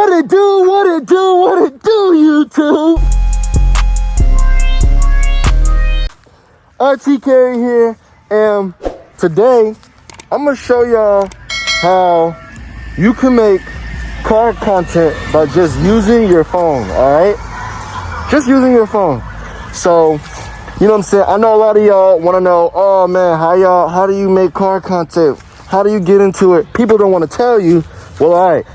What it do, what it do, what it do, YouTube? RT Carey here, and today I'm gonna show y'all how you can make car content by just using your phone, alright? Just using your phone. So, you know what I'm saying? I know a lot of y'all wanna know, oh man, how do you make car content? How do you get into it? People don't wanna tell you. Well, alright,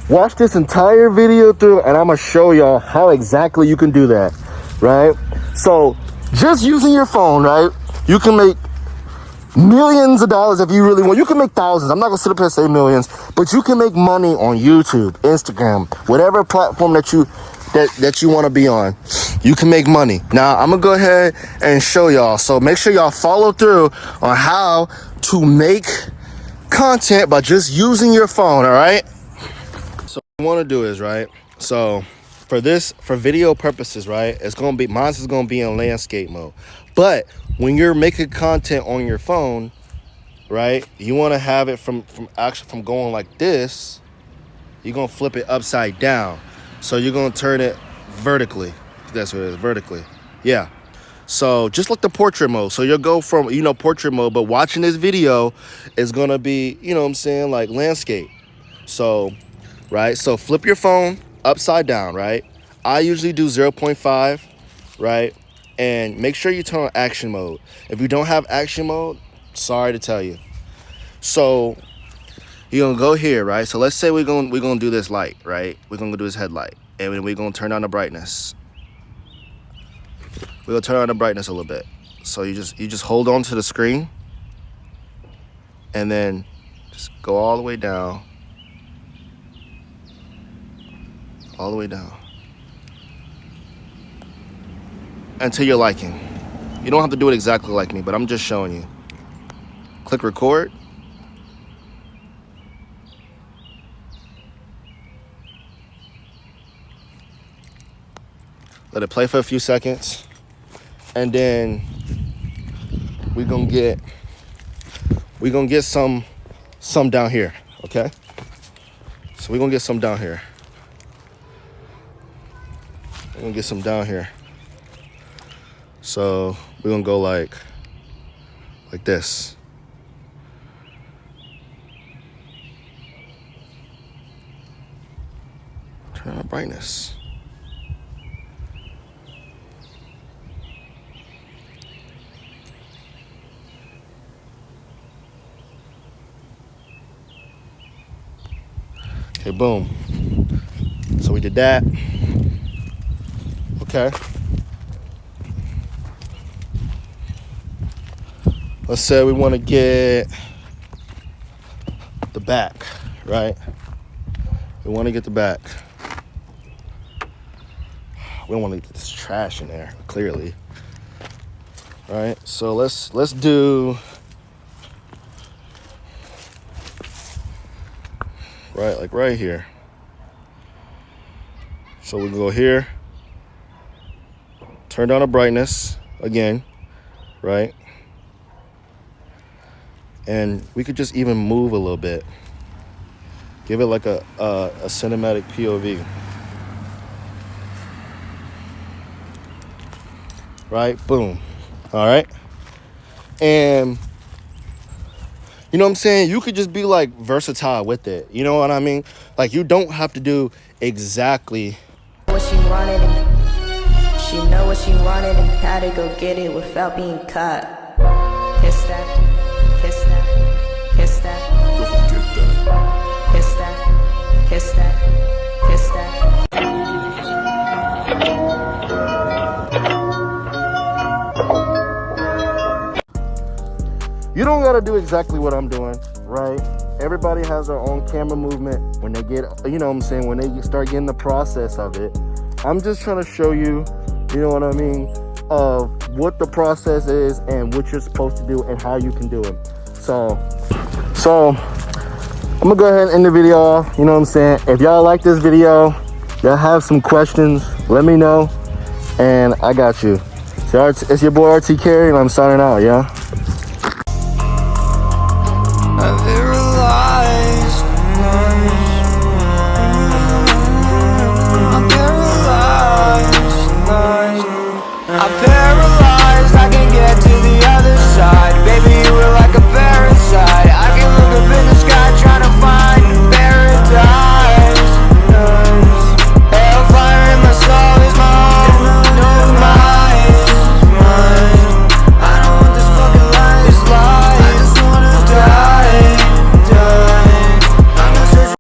watch this entire video through and I'm gonna show y'all how exactly you can do that, right? So, just using your phone, right? You can make millions of dollars if you really want. You can make thousands. I'm not gonna sit up here and say millions, but you can make money on YouTube, Instagram, whatever platform that you want to be on. You can make money. Now I'm gonna go ahead and show y'all. So make sure y'all follow through on how to make content by just using your phone. All right. So what you want to do is right. So for video purposes, right, mine's is gonna be in landscape mode. But when you're making content on your phone, right, you want to have it from going like this. You're gonna flip it upside down. So you're gonna turn it vertically. That's what it is, vertically. Yeah. So just like the portrait mode. So you'll go from, portrait mode, but watching this video is gonna be, like landscape. So, right, so flip your phone upside down, right? I usually do 0.5, right? And make sure you turn on action mode. If you don't have action mode, sorry to tell you. So you're gonna go here, right? So let's say we're gonna do this light, right? We're gonna do this headlight, and then we're gonna turn on the brightness. We're gonna turn on the brightness a little bit. So you just hold on to the screen, and then just go all the way down, all the way down, until you're liking. You don't have to do it exactly like me, but I'm just showing you. Click record. Let it play for a few seconds. And then we're gonna get some down here, okay? So we're gonna get some down here. We're gonna get some down here. So we're gonna go like this. Turn on the brightness. Okay, boom. So we did that. Okay. Let's say we want to get the back, right? We want to get the back. We don't want to get this trash in there, clearly. All right, so let's do right here. So we go here, turn down the brightness again, right? And we could just even move a little bit. Give it like a cinematic POV. Right? Boom. All right? And you know what I'm saying? You could just be like versatile with it. You know what I mean? Like you don't have to do exactly what she wanted. She know what she wanted and how to go get it without being caught. Kiss that, kiss that, kiss that. Don't forget that. Kiss that, kiss that, kiss that. You don't gotta do exactly what I'm doing, right? Everybody has their own camera movement when they get, when they start getting the process of it. I'm just trying to show you, you know what I mean, of what the process is and what you're supposed to do and how you can do it. So I'm gonna go ahead and end the video off, you know what I'm saying? If y'all like this video, y'all have some questions, let me know, and I got you. So it's your boy RT Carey, and I'm signing out, yeah?